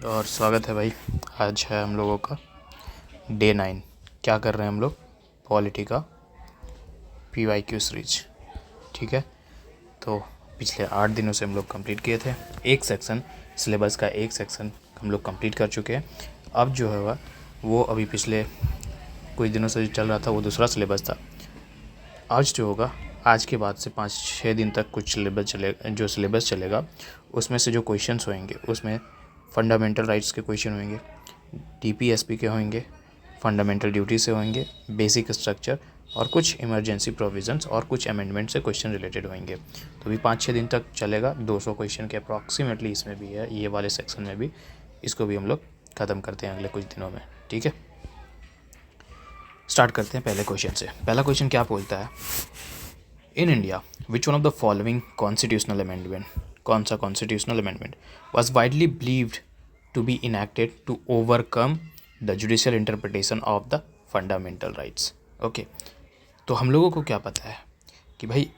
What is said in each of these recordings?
और स्वागत है भाई। आज है हम लोगों का डे 9। क्या कर रहे हैं हम लोग? पॉलिटी का PYQ सीरीज। ठीक है, तो पिछले 8 दिनों से हम लोग कंप्लीट किए थे। एक सेक्शन सिलेबस का, एक सेक्शन हम लोग कंप्लीट कर चुके हैं। अब जो है वो अभी पिछले कुछ दिनों से जो चल रहा था वो दूसरा सिलेबस था। आज जो होगा, आज के बाद से 5-6 दिन तक कुछ सिलेबस चलेगा उसमें से जो क्वेश्चंस होंगे उसमें फंडामेंटल राइट्स के क्वेश्चन होंगे, TPSP के होंगे, फंडामेंटल ड्यूटी से होंगे, बेसिक स्ट्रक्चर और कुछ इमरजेंसी प्रोविजंस और कुछ अमेंडमेंट से क्वेश्चन रिलेटेड होंगे। तो अभी 5-6 दिन तक चलेगा। 200 क्वेश्चन के अप्रॉक्सीमेटली इसमें भी है, ये वाले सेक्शन में भी। इसको भी हम लोग ख़त्म करते हैं अगले कुछ दिनों में। ठीक है, स्टार्ट करते हैं पहले क्वेश्चन से। पहला क्वेश्चन क्या बोलता है? In India which one of the following constitutional amendment, कौन सा constitutional amendment was widely believed to be enacted to overcome the judicial interpretation of the fundamental rights? Okay, तो हम लोगों को क्या पता है कि भाई,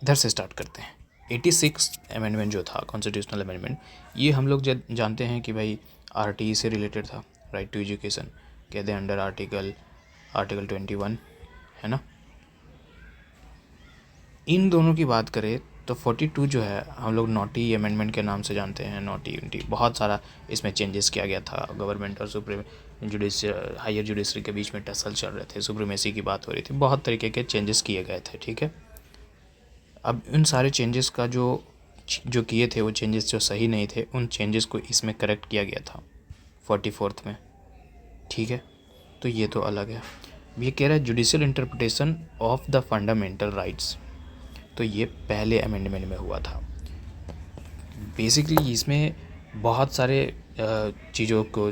इधर से स्टार्ट करते हैं। 86 अमेंडमेंट जो था, कॉन्स्टिट्यूशनल अमेंडमेंट, ये हम लोग जानते हैं कि भाई RTE से रिलेटेड था, राइट टू एजुकेशन, कहते हैं अंडर आर्टिकल 21, है ना। इन दोनों की बात करें तो 42 जो है हम लोग नॉटी अमेंडमेंट के नाम से जानते हैं। नॉटी बहुत सारा इसमें चेंजेस किया गया था। गवर्नमेंट और सुप्रीम हायर जुडिशरी के बीच में टसल चल रहे थे, सुप्रीमेसी की बात हो रही थी, बहुत तरीके के चेंजेस किए गए थे। ठीक है, अब उन सारे चेंजेस का जो किए थे वो चेंजेस जो सही नहीं थे, उन चेंजेस को इसमें करेक्ट किया गया था 44th में। ठीक है, तो ये तो अलग है। ये कह रहा है judicial interpretation of the fundamental rights, तो ये पहले अमेंडमेंट में हुआ था। बेसिकली इसमें बहुत सारे चीज़ों को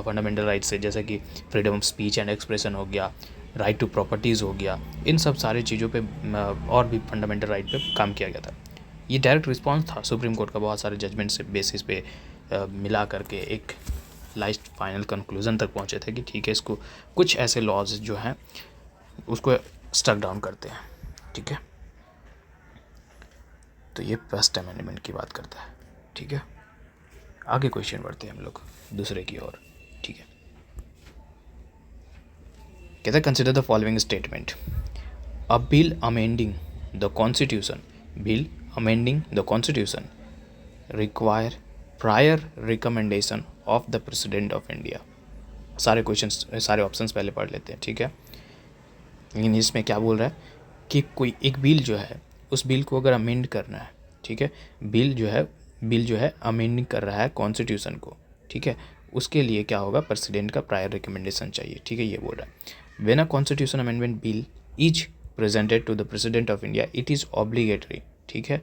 फंडामेंटल राइट्स से, जैसे कि freedom of speech and expression हो गया, राइट टू प्रॉपर्टीज़ हो गया, इन सब सारी चीज़ों पे और भी फंडामेंटल राइट पे काम किया गया था। ये डायरेक्ट रिस्पांस था सुप्रीम कोर्ट का, बहुत सारे जजमेंट से बेसिस पे मिला करके एक लास्ट फाइनल कंक्लूज़न तक पहुँचे थे कि ठीक है, इसको कुछ ऐसे लॉज जो हैं उसको स्टक डाउन करते हैं। ठीक है, तो ये फर्स्ट अमेंडमेंट की बात करता है। ठीक है, आगे क्वेश्चन बढ़ते हैं हम लोग दूसरे की ओर। ठीक है, कहता है consider the following statement, a bill amending the constitution, bill amending the constitution require prior recommendation of the president of India. सारे क्वेश्चंस, सारे ऑप्शंस पहले पढ़ लेते हैं। ठीक है, लेकिन इसमें क्या बोल रहा है कि कोई एक बिल जो है, उस बिल को अगर अमेंड करना है, ठीक है, बिल जो है अमेंडिंग कर रहा है कॉन्स्टिट्यूशन को, ठीक है, उसके लिए क्या होगा, प्रेसिडेंट का प्रायर रिकमेंडेशन चाहिए। ठीक है, ये बोल रहा है when a constitution amendment bill is presented to the president of India it is obligatory. ठीक है,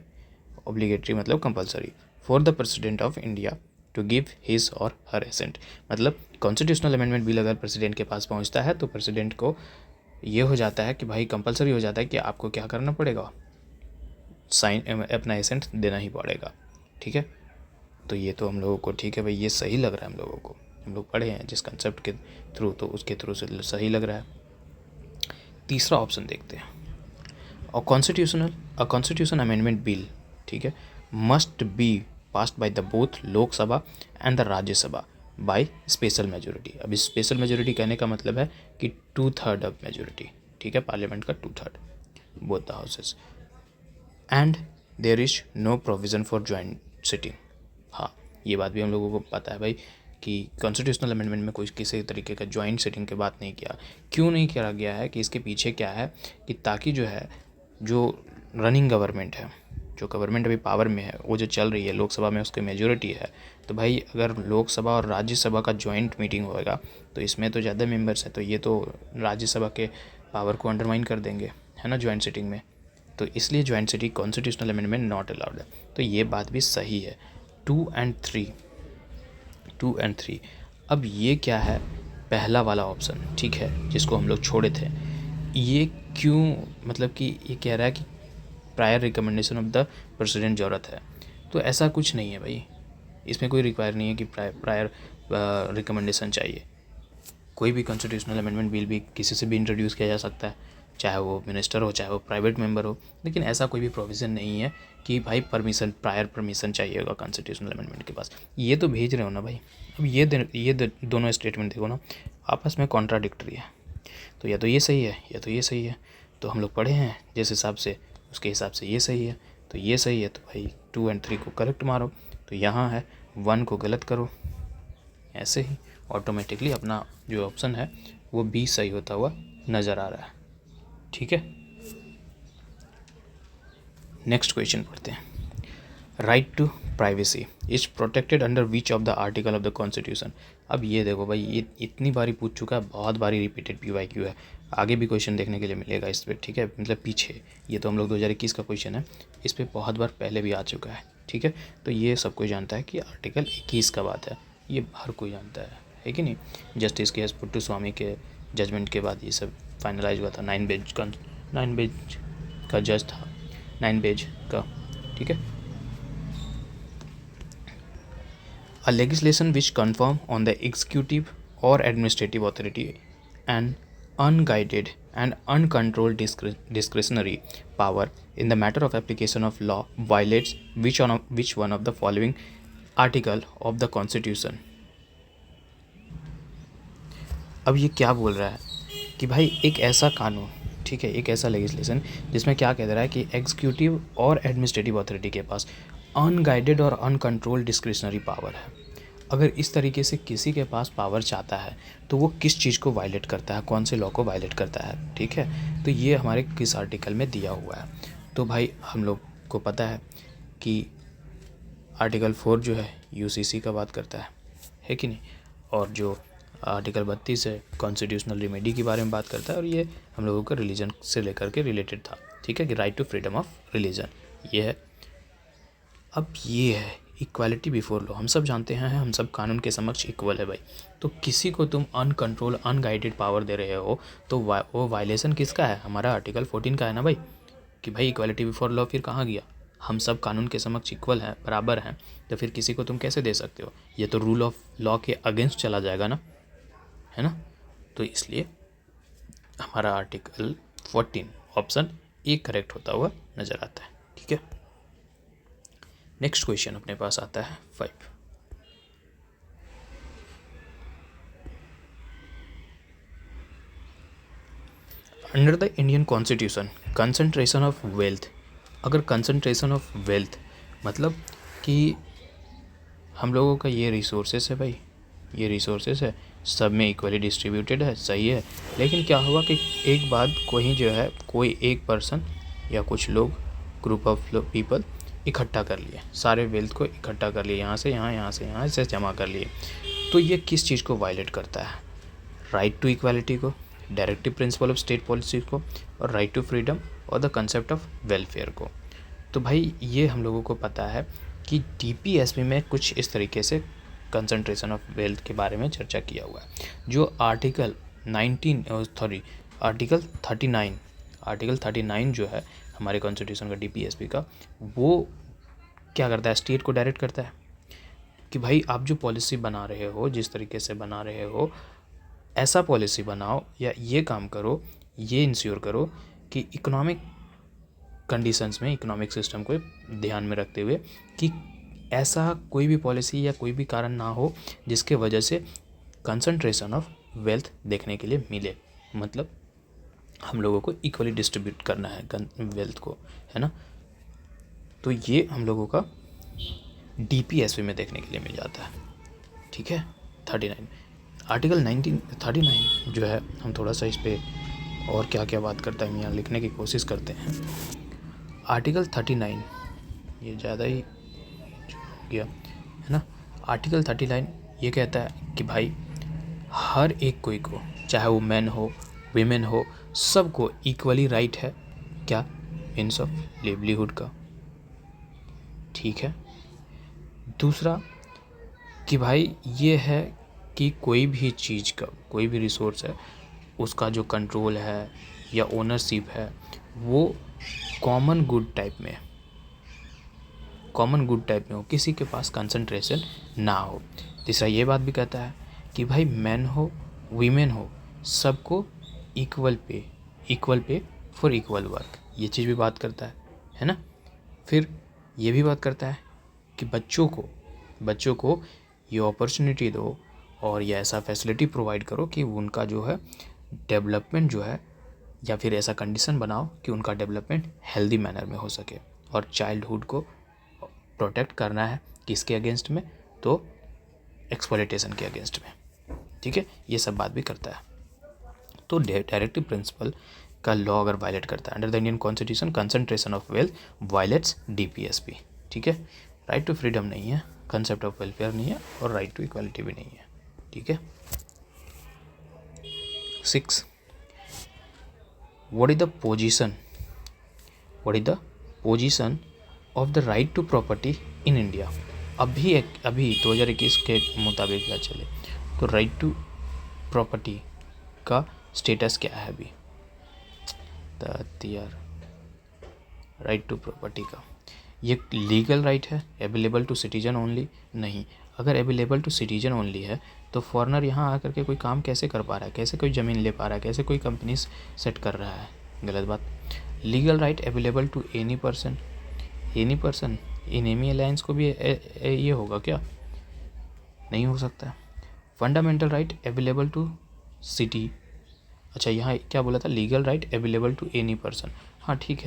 ऑब्लिगेटरी मतलब compulsory for the president of India to give his or her assent. मतलब कॉन्स्टिट्यूशनल अमेंडमेंट बिल अगर president के पास पहुंचता है तो प्रेसिडेंट को ये हो जाता है कि भाई कंपलसरी हो जाता है कि आपको क्या करना पड़ेगा, साइन, अपना एसेंट देना ही पड़ेगा। ठीक है, तो ये तो हम लोगों को, ठीक है भाई, ये सही लग रहा है हम लोगों को, हम लोग पढ़े हैं जिस कंसेप्ट के थ्रू, तो उसके थ्रू से सही लग रहा है। तीसरा ऑप्शन देखते हैं, अ कॉन्स्टिट्यूशन अमेंडमेंट बिल, ठीक है, must be passed by the both Lok Sabha and the Rajya Sabha by special majority. अब स्पेशल मेजोरिटी कहने का मतलब है कि 2/3 ऑफ मेजोरिटी। ठीक है, पार्लियामेंट का 2/3, both the houses, and there is no provision for joint sitting. हाँ, ये बात भी हम लोगों को पता है भाई कि कॉन्स्टिट्यूशनल अमेंडमेंट में कोई किसी तरीके का जॉइंट सिटिंग की बात नहीं किया। क्यों नहीं किया गया है कि इसके पीछे क्या है कि ताकि जो है, जो रनिंग गवर्नमेंट है, जो गवर्नमेंट अभी पावर में है, वो जो चल रही है लोकसभा में, उसकी मेजोरिटी है, तो भाई अगर लोकसभा और राज्यसभा का जॉइंट मीटिंग होएगा तो इसमें तो ज़्यादा मेंबर्स हैं, तो ये तो राज्यसभा के पावर को अंडरमाइन कर देंगे, है ना, जॉइंट सिटिंग में। तो इसलिए joint sitting constitutional amendment not allowed है। तो ये बात भी सही है। 2 और 3। अब ये क्या है, पहला वाला ऑप्शन, ठीक है, जिसको हम लोग छोड़े थे, ये क्यों, मतलब कि ये कह रहा है कि prior recommendation of the president ज़रूरत है, तो ऐसा कुछ नहीं है भाई, इसमें कोई रिक्वायर नहीं है कि प्रायर रिकमेंडेशन चाहिए। कोई भी कॉन्स्टिट्यूशनल अमेंडमेंट बिल भी किसी से भी इंट्रोड्यूस किया जा सकता है, चाहे वो मिनिस्टर हो, चाहे वो प्राइवेट मेंबर हो, लेकिन ऐसा कोई भी प्रोविज़न नहीं है कि भाई परमिशन, प्रायर परमिशन चाहिए होगा कॉन्स्टिट्यूशनल अमेंडमेंट के पास। ये तो भेज रहे हो ना भाई। अब ये दोनों स्टेटमेंट देखो ना, आपस में कॉन्ट्राडिक्टरी है। तो या तो ये सही है या तो ये सही है। तो हम लोग पढ़े हैं जिस हिसाब से, उसके हिसाब से ये सही है, तो ये सही है, तो भाई 2 और 3 को करेक्ट मारो। तो यहाँ है 1 को गलत करो। ऐसे ही ऑटोमेटिकली अपना जो ऑप्शन है वो बी सही होता हुआ नज़र आ रहा है। ठीक है, नेक्स्ट क्वेश्चन पढ़ते हैं। Right to privacy is protected under which of the article of the constitution. अब ये देखो भाई, ये इतनी बारी पूछ चुका है, बहुत बारी रिपीटेड PYQ है, आगे भी क्वेश्चन देखने के लिए मिलेगा इस पर। ठीक है, मतलब पीछे ये तो हम लोग 2021 का क्वेश्चन है, इस पर बहुत बार पहले भी आ चुका है। ठीक है, तो ये सब कोई जानता है कि आर्टिकल 21 का बात है, ये हर कोई जानता है कि नहीं। जस्टिस के एस पुट्टुस्वामी के जजमेंट के बाद ये सब फाइनलाइज हुआ था। 9 बेंच का जज था, 9 बेंच का। ठीक है, a legislation which confer on the executive or administrative authority an unguided and uncontrolled discretionary power in the matter of application of law violates which one of the following article of the constitution। अब ये क्या बोल रहा है कि भाई एक ऐसा कानून, ठीक है, एक ऐसा लेजिस्लेशन जिसमें क्या कह रहा है कि एग्जीक्यूटिव और एडमिनिस्ट्रेटिव अथॉरिटी के पास अनगाइडेड और अनकंट्रोल्ड डिस्क्रिशनरी पावर है। अगर इस तरीके से किसी के पास पावर चाहता है तो वो किस चीज़ को वायलेट करता है, कौन से लॉ को वायलेट करता है। ठीक है, तो ये हमारे किस आर्टिकल में दिया हुआ है। तो भाई हम लोग को पता है कि आर्टिकल 4 जो है UCC का बात करता है कि नहीं, और जो आर्टिकल 32 है कॉन्स्टिट्यूशनल रेमेडी के बारे में बात करता है, और ये हम लोगों का रिलीजन से लेकर के रिलेटेड था। ठीक है, कि right to freedom of religion ये है। अब ये है इक्वालिटी बिफोर लॉ। हम सब जानते हैं हम सब कानून के समक्ष इक्वल है भाई। तो किसी को तुम अनकंट्रोल अनगाइडेड पावर दे रहे हो तो वो वायलेशन किसका है, हमारा आर्टिकल 14 का है ना भाई, कि भाई इक्वालिटी बिफोर लॉ फिर कहाँ गया। हम सब कानून के समक्ष इक्वल हैं, बराबर हैं, तो फिर किसी को तुम कैसे दे सकते हो। ये तो रूल ऑफ लॉ के अगेंस्ट चला जाएगा ना, है ना। तो इसलिए हमारा आर्टिकल 14 ऑप्शन ए करेक्ट होता हुआ नज़र आता है। ठीक है, नेक्स्ट क्वेश्चन अपने पास आता है 5। Under the Indian constitution concentration of wealth. अगर कंसंट्रेशन ऑफ वेल्थ मतलब कि हम लोगों का ये रिसोर्सेस है भाई, ये रिसोर्सेस है, सब में इक्वली डिस्ट्रीब्यूटेड है, सही है। लेकिन क्या हुआ कि एक बात कोई जो है, कोई एक पर्सन या कुछ लोग, ग्रुप ऑफ पीपल इकट्ठा कर लिए, सारे वेल्थ को इकट्ठा कर लिए, यहाँ से यहाँ, यहाँ से यहाँ, ऐसे जमा कर लिए। तो ये किस चीज़ को वायलेट करता है, राइट टू इक्वालिटी को, directive principle of state policy को, और राइट टू फ्रीडम और द कंसेप्ट ऑफ वेलफेयर को। तो भाई ये हम लोगों को पता है कि DPSP में कुछ इस तरीके से कंसंट्रेशन ऑफ वेल्थ के बारे में चर्चा किया हुआ है। जो आर्टिकल 39 जो है हमारे कॉन्स्टिट्यूशन का DPSP का, वो क्या करता है, स्टेट को डायरेक्ट करता है कि भाई आप जो पॉलिसी बना रहे हो, जिस तरीके से बना रहे हो, ऐसा पॉलिसी बनाओ या ये काम करो, ये इंश्योर करो कि इकोनॉमिक कंडीशंस में, इकोनॉमिक सिस्टम को ध्यान में रखते हुए कि ऐसा कोई भी पॉलिसी या कोई भी कारण ना हो जिसके वजह से कंसंट्रेशन ऑफ वेल्थ देखने के लिए मिले। मतलब हम लोगों को इक्वली डिस्ट्रीब्यूट करना है वेल्थ को, है ना। तो ये हम लोगों का DPSP में देखने के लिए मिल जाता है। ठीक है, 39 आर्टिकल 1939 जो है, हम थोड़ा सा इस पर और क्या क्या बात करता है यहाँ लिखने की कोशिश करते हैं। आर्टिकल 39 ये ज़्यादा ही हो गया, है ना। आर्टिकल 39 ये कहता है कि भाई हर एक कोई को, चाहे वो मैन हो वीमेन हो, सबको इक्वली राइट है क्या, मीन्स ऑफ लिवलीहुड का। ठीक है, दूसरा कि भाई ये है कि कोई भी चीज़ का, कोई भी रिसोर्स है, उसका जो कंट्रोल है या ओनरशिप है वो कॉमन गुड टाइप में हो, किसी के पास कंसंट्रेशन ना हो। तीसरा ये बात भी कहता है कि भाई मैन हो वीमेन हो, सबको equal pay for equal work, ये चीज़ भी बात करता है ना। फिर ये भी बात करता है कि बच्चों को ये अपॉर्चुनिटी दो और ये ऐसा फैसिलिटी प्रोवाइड करो कि उनका जो है डेवलपमेंट जो है, या फिर ऐसा कंडीशन बनाओ कि उनका डेवलपमेंट हेल्दी मैनर में हो सके। और चाइल्डहुड को प्रोटेक्ट करना है किसके अगेंस्ट में, तो एक्सप्लॉयटेशन के अगेंस्ट में, ठीक है। ये सब बात भी करता है। तो डायरेक्टिव प्रिंसिपल का लॉ अगर वायलेट करता है under the Indian constitution, concentration of wealth violets DPSP, ठीक है। राइट टू फ्रीडम नहीं है, कंसेप्ट ऑफ वेलफेयर नहीं है, और राइट टू इक्वालिटी भी नहीं है, ठीक है। 6, what is the position of the right to property in India? अभी 2021 के मुताबिक क्या चले तो राइट टू प्रॉपर्टी का स्टेटस क्या है अभी? यार, राइट टू प्रॉपर्टी का ये लीगल राइट है, अवेलेबल टू सिटीजन ओनली? नहीं। अगर अवेलेबल टू सिटीजन ओनली है तो फॉरेनर यहाँ आकर के कोई काम कैसे कर पा रहा है, कैसे कोई ज़मीन ले पा रहा है, कैसे कोई कंपनी सेट कर रहा है? गलत बात। Legal right available to any person in any alliance को भी ये होगा क्या? नहीं हो सकता। Fundamental right available to city, अच्छा यहाँ क्या बोला था? Legal right available to any person. हाँ ठीक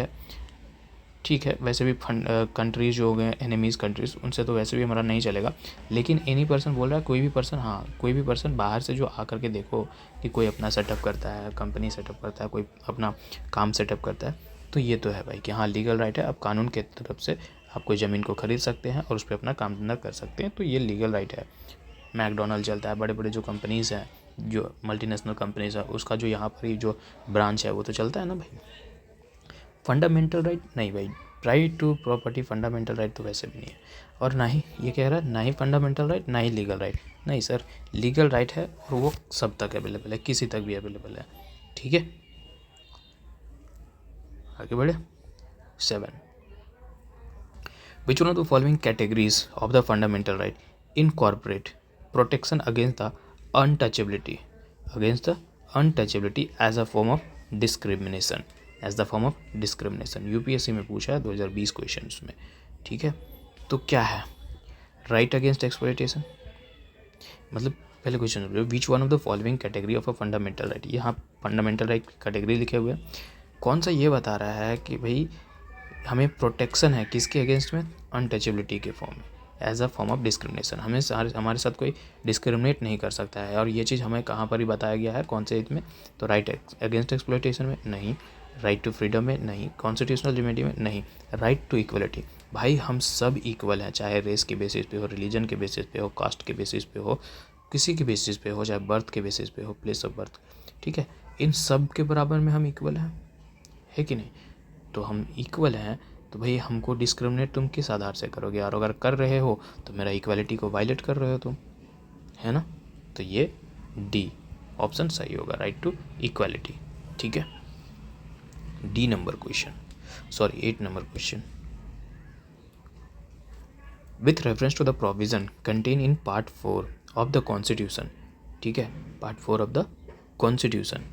है, वैसे भी कंट्रीज़ जो हो गए एनिमीज़ कंट्रीज़, उनसे तो वैसे भी हमारा नहीं चलेगा, लेकिन एनी पर्सन बोल रहा है, कोई भी पर्सन। हाँ, कोई भी पर्सन बाहर से जो आकर के देखो कि कोई अपना सेटअप करता है, कंपनी सेटअप करता है, कोई अपना काम सेटअप करता है, तो ये तो है भाई कि हाँ लीगल राइट है। आप कानून के तरफ से आप कोई ज़मीन को खरीद सकते हैं और उस पर अपना काम धंधा कर सकते हैं, तो ये लीगल राइट है। मैकडोनल्ड चलता है, बड़े बड़े जो कंपनीज़ हैं, जो मल्टीनेशनल कंपनीज़ है, उसका जो यहाँ पर ही जो ब्रांच है वो तो चलता है ना भाई। फंडामेंटल राइट नहीं भाई, right to property fundamental right तो वैसे भी नहीं है। और ना ही ये कह रहा है ना ही फंडामेंटल राइट ना ही लीगल राइट। नहीं सर, लीगल राइट है और वो सब तक अवेलेबल है, किसी तक भी अवेलेबल है, ठीक है। आगे बढ़े। 7, which one of the following categories of the fundamental right incorporate protection against the untouchability as a form of discrimination, UPSC में पूछा है 2020 क्वेश्चंस में, ठीक है। तो क्या है राइट अगेंस्ट एक्सप्लॉयटेशन? मतलब पहले question which one of the following category of a fundamental right, यहाँ फंडामेंटल राइट कैटेगरी लिखे हुए हैं, कौन सा ये बता रहा है कि भाई हमें प्रोटेक्शन है किसके अगेंस्ट में? अनटचेबिलिटी के फॉर्म में, as a form of discrimination. हमें हमारे साथ कोई डिस्क्रिमिनेट नहीं कर सकता है, और ये चीज़ हमें कहाँ पर ही बताया गया है, कौन से हित में? तो राइट अगेंस्ट एक्सप्लॉयटेशन में नहीं, राइट टू फ्रीडम में नहीं, कॉन्स्टिट्यूशनल रेमेडी में नहीं, राइट टू इक्वलिटी। भाई हम सब इक्वल हैं, चाहे रेस के बेसिस पे हो, रिलीजन के बेसिस पे हो, कास्ट के बेसिस पे हो, किसी के बेसिस पे हो, चाहे बर्थ के बेसिस पे हो, प्लेस ऑफ बर्थ, ठीक है। इन सब के बराबर में हम इक्वल हैं, है कि नहीं? तो हम इक्वल हैं, तो भाई हमको डिस्क्रिमिनेट तुम किस आधार से करोगे? और अगर कर रहे हो तो मेरा इक्वालिटी को वायलेट कर रहे हो तुम, है ना। तो ये डी ऑप्शन सही होगा, राइट टू इक्वालिटी, ठीक है। 8 number question, with reference to the provision contain in part 4 of the constitution, ठीक है, part 4 of the constitution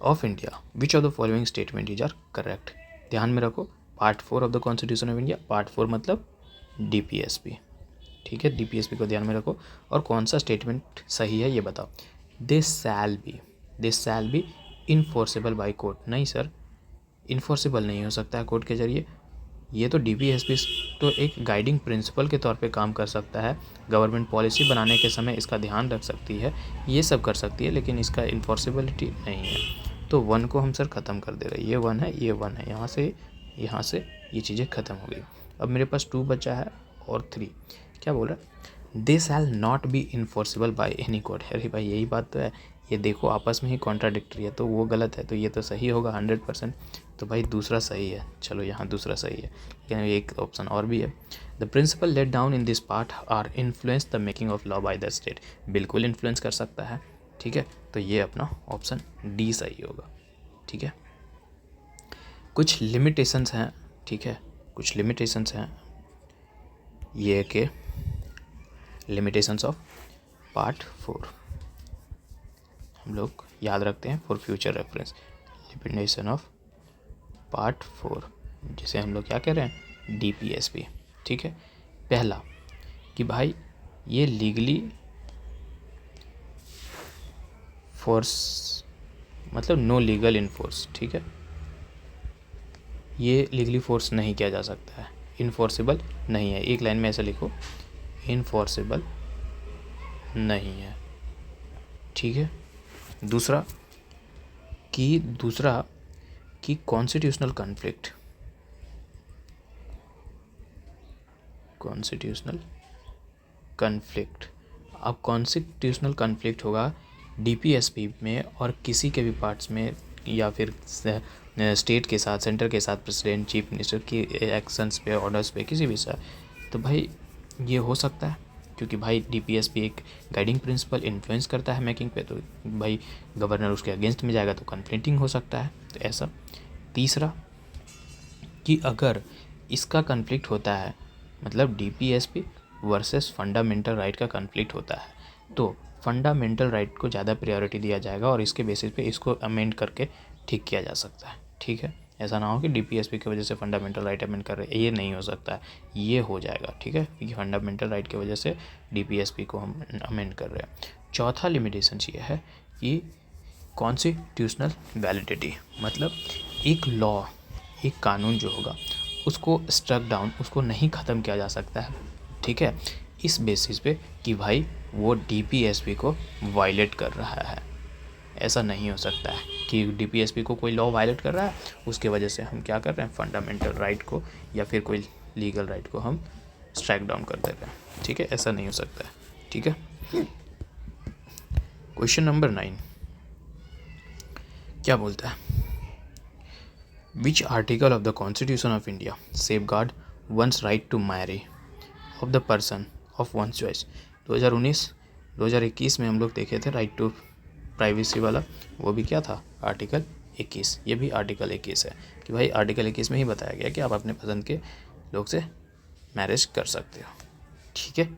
of India, which of the following statement is are correct? ध्यान में रखो, part 4 of the constitution of India, part 4 मतलब DPSP, ठीक है। DPSP को ध्यान में रखो, और कौन सा स्टेटमेंट सही है ये बताओ। This shall be enforceable by court. नहीं सर, इन्फोर्सेबल नहीं हो सकता है कोर्ट के जरिए। ये तो DPSP तो एक गाइडिंग प्रिंसिपल के तौर पे काम कर सकता है, गवर्नमेंट पॉलिसी बनाने के समय इसका ध्यान रख सकती है, ये सब कर सकती है, लेकिन इसका इन्फोर्सेबिलिटी नहीं है। तो 1 को हम सर ख़त्म कर दे रहे हैं, ये 1 है, ये 1 है, यहाँ से ये चीज़ें ख़त्म हो गई। अब मेरे पास 2 बचा है और 3। क्या बोल रहा है? They shall not be enforceable by any court. अरे भाई यही बात तो है, ये देखो आपस में ही कॉन्ट्राडिक्टरी है, तो वो गलत है तो ये तो सही होगा 100%। तो भाई दूसरा सही है, चलो यहाँ दूसरा सही है, लेकिन एक ऑप्शन और भी है। The principle laid down in this part are influence the making of law by the state. बिल्कुल इन्फ्लुएंस कर सकता है, ठीक है। तो ये अपना ऑप्शन डी सही होगा, ठीक है। कुछ लिमिटेशंस हैं, ठीक है, कुछ लिमिटेशंस हैं ये के लिमिटेशंस ऑफ पार्ट 4 हम लोग याद रखते हैं for future reference. Implementation of part 4, जिसे हम लोग क्या कह रहे हैं, DPSP। ठीक है, पहला कि भाई ये लीगली फोर्स, मतलब नो लीगल इनफोर्स। ठीक है, ये लीगली फोर्स नहीं किया जा सकता है, इनफोर्सेबल नहीं है। एक लाइन में ऐसा लिखो, इनफोर्सेबल नहीं है। ठीक है, दूसरा कि कॉन्स्टिट्यूशनल कॉन्फ्लिक्ट। अब कॉन्स्टिट्यूशनल कॉन्फ्लिक्ट होगा DPSP में और किसी के भी पार्ट्स में, या फिर स्टेट के साथ, सेंटर के साथ, प्रेसिडेंट, चीफ मिनिस्टर की एक्शंस पे, ऑर्डर्स पे, किसी भी साथ। तो भाई ये हो सकता है, क्योंकि भाई DPSP एक गाइडिंग प्रिंसिपल इन्फ्लुएंस करता है मेकिंग पे, तो भाई गवर्नर उसके अगेंस्ट में जाएगा तो कन्फ्लिक्टिंग हो सकता है, तो ऐसा। तीसरा कि अगर इसका कन्फ्लिक्ट होता है, मतलब DPSP वर्सेस फंडामेंटल राइट का कन्फ्लिक्ट होता है, तो फंडामेंटल राइट को ज़्यादा प्रायोरिटी दिया जाएगा और इसके बेसिस पे इसको अमेंड करके ठीक किया जा सकता है। ठीक है, ऐसा ना हो कि DPSP की वजह से फंडामेंटल राइट अमेंड कर रहे हैं, ये नहीं हो सकता है, ये हो जाएगा। ठीक है, क्योंकि फंडामेंटल राइट की वजह से DPSP को हम अमेंड कर रहे हैं। चौथा लिमिटेशन ये है कि कॉन्स्टिट्यूशनल वैलिडिटी, मतलब एक लॉ, एक कानून जो होगा उसको स्ट्रक डाउन, उसको नहीं ख़त्म किया जा सकता है। ठीक है, इस बेसिस पे कि भाई वो DPSP को वायलेट कर रहा है। ऐसा नहीं हो सकता है कि DPSP को कोई लॉ वायलेट कर रहा है, उसके वजह से हम क्या कर रहे हैं, फंडामेंटल राइट को या फिर कोई लीगल राइट को हम स्ट्राइक डाउन कर दे रहे हैं। ठीक है, ऐसा नहीं हो सकता है। ठीक है, क्वेश्चन नंबर 9 क्या बोलता है, which article of the constitution of India safeguard one's right to marry of the person of one choice. 2021 में हम लोग देखे थे राइट टू प्राइवेसी वाला, वो भी क्या था, आर्टिकल 21। ये भी आर्टिकल 21 है कि भाई आर्टिकल 21 में ही बताया गया कि आप अपने पसंद के लोग से मैरिज कर सकते हो। ठीक है,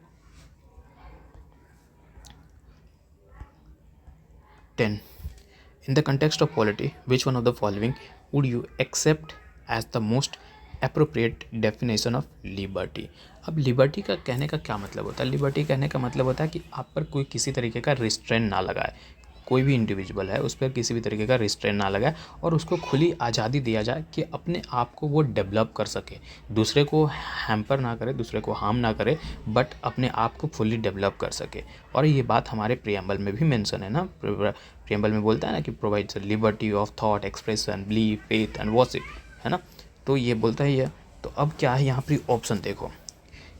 10 in the context of polity, which one of the following would you accept as the most appropriate definition of liberty? अब लिबर्टी का कहने का क्या मतलब होता है, लिबर्टी कहने का मतलब होता है कि आप पर कोई किसी तरीके का रिस्ट्रेन ना लगाए, कोई भी इंडिविजुअल है उस पर किसी भी तरीके का रिस्ट्रेन ना लगाए और उसको खुली आज़ादी दिया जाए कि अपने आप को वो डेवलप कर सके, दूसरे को हैम्पर ना करे, दूसरे को हार्म ना करे, बट अपने आप को फुली डेवलप कर सके। और ये बात हमारे प्रियम्बल में भी मेंशन है ना, प्रियम्बल में बोलता है ना कि provides liberty of thought, expression, belief, faith and worship, है ना, तो ये बोलता ही है। तो अब क्या है यहाँ पर ऑप्शन देखो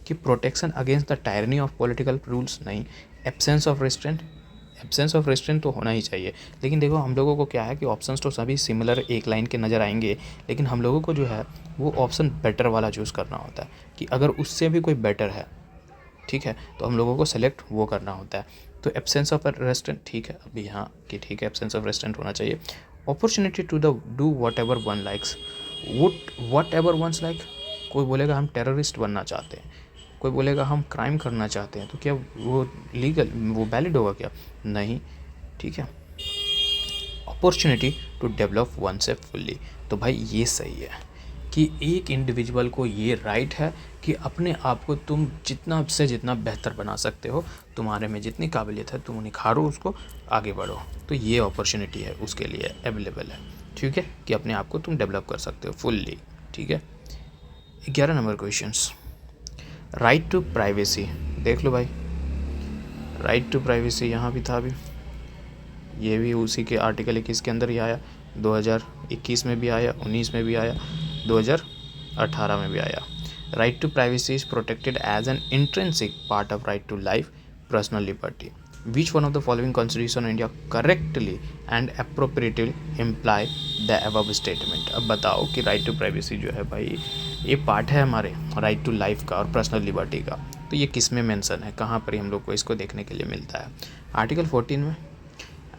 कि protection against the tyranny of political rules, नहीं, एब्सेंस ऑफ रेस्ट्रेंट तो होना ही चाहिए। लेकिन देखो हम लोगों को क्या है कि ऑप्शंस तो सभी सिमिलर एक लाइन के नज़र आएंगे, लेकिन हम लोगों को जो है वो ऑप्शन बेटर वाला चूज़ करना होता है कि अगर उससे भी कोई बेटर है, ठीक है, तो हम लोगों को सेलेक्ट वो करना होता है। तो एब्सेंस ऑफ रेस्ट्रेंट, ठीक है, अभी यहाँ कि ठीक है एब्सेंस ऑफ रेस्ट्रेंट होना चाहिए। Opportunity to do whatever one likes, whatever one's like, कोई बोलेगा हम टेररिस्ट बनना चाहते हैं, कोई बोलेगा हम क्राइम करना चाहते हैं, तो क्या वो लीगल, वो वैलिड होगा क्या, नहीं। ठीक है, अपॉर्चुनिटी टू डेवलप वन से फुल्ली, तो भाई ये सही है कि एक इंडिविजुअल को ये राइट है कि अपने आप को तुम जितना से जितना बेहतर बना सकते हो, तुम्हारे में जितनी काबिलियत है तुम निखारो उसको, आगे बढ़ो, तो ये अपॉर्चुनिटी है उसके लिए अवेलेबल है। ठीक है, कि अपने आप को तुम डेवलप कर सकते हो फुल्ली। ठीक है, 11 number questions, right to privacy, देख लो भाई, राइट टू प्राइवेसी यहाँ भी था, अभी ये भी उसी के आर्टिकल 21 के अंदर ही आया, 2021 में भी आया, 19 में भी आया, 2018 में भी आया। Right to privacy is protected as an intrinsic part of right to life, personal liberty. Which one of the following constitution India correctly and appropriately imply the above statement. अब बताओ कि राइट टू प्राइवेसी जो है भाई ये part है हमारे right to life का और पर्सनल लिबर्टी का, तो ये किस में मेंशन है, कहाँ पर हम लोग को इसको देखने के लिए मिलता है, आर्टिकल 14 में,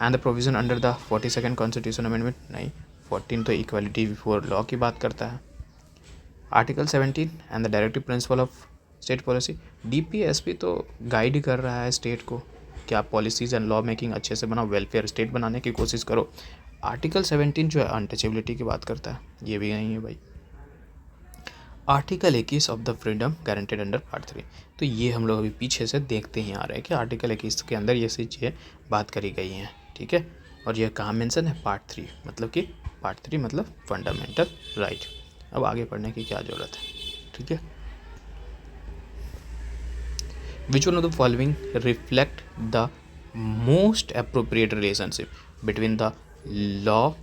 and the provision under the 42nd constitution amendment, नहीं, 14 तो इक्वालिटी बिफोर लॉ की बात करता है, article 17 and the directive principle of state policy. DPSP तो गाइड कर रहा है स्टेट को कि आप पॉलिसीज़ एंड लॉ मेकिंग अच्छे से बनाओ, वेलफेयर स्टेट बनाने की कोशिश करो। आर्टिकल 17 जो है अनटचेबिलिटी की बात करता है, ये भी नहीं है भाई। Article 21 of the freedom guaranteed under part 3, तो ये हम लोग अभी पीछे से देखते ही आ रहे हैं कि आर्टिकल 21 के अंदर ये सी चीज़ें बात करी गई हैं, ठीक है। और ये कहाँ मेंशन है, पार्ट 3, मतलब कि पार्ट 3 मतलब फंडामेंटल राइट। अब आगे पढ़ने की क्या ज़रूरत है, ठीक है। Which one of the following reflect the most appropriate relationship between the law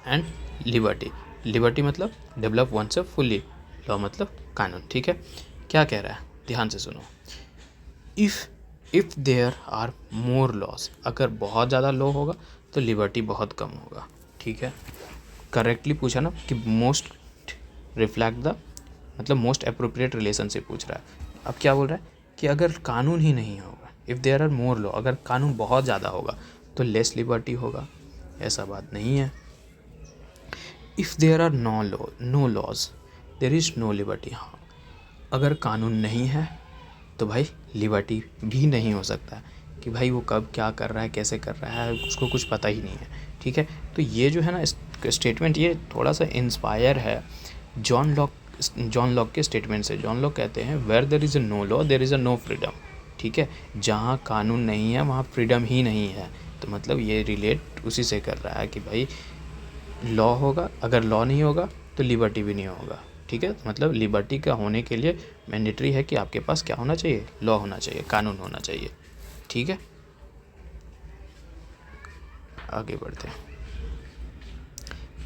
and liberty? Liberty मतलब develop oneself fully, law मतलब कानून, ठीक है। क्या कह रहा है, ध्यान से सुनो। if there are more laws, अगर बहुत ज़्यादा लॉ होगा तो लिबर्टी बहुत कम होगा, ठीक है। करेक्टली पूछा ना कि मोस्ट रिफ्लेक्ट द मतलब मोस्ट अप्रोप्रिएट रिलेशनशिप पूछ रहा है। अब क्या बोल रहा है कि अगर कानून ही नहीं होगा, if there are more law, अगर कानून बहुत ज़्यादा होगा तो लेस लिबर्टी होगा, ऐसा बात नहीं है। If there are no laws there is no liberty, हाँ अगर कानून नहीं है तो भाई लिबर्टी भी नहीं हो सकता कि भाई वो कब क्या कर रहा है, कैसे कर रहा है, उसको कुछ पता ही नहीं है, ठीक है। तो ये जो है ना स्टेटमेंट, ये थोड़ा सा इंस्पायर है जॉन लॉक के स्टेटमेंट से। जॉन लॉक कहते हैं where there is a no law there is a no freedom, ठीक है। जहाँ कानून नहीं है वहाँ फ्रीडम ही नहीं है। तो मतलब ये रिलेट उसी से कर रहा है कि भाई लॉ होगा, अगर लॉ नहीं होगा तो लिबर्टी भी नहीं होगा, ठीक है। मतलब लिबर्टी का होने के लिए मैंडेटरी है कि आपके पास क्या होना चाहिए, लॉ होना चाहिए, कानून होना चाहिए, ठीक है। आगे बढ़ते हैं।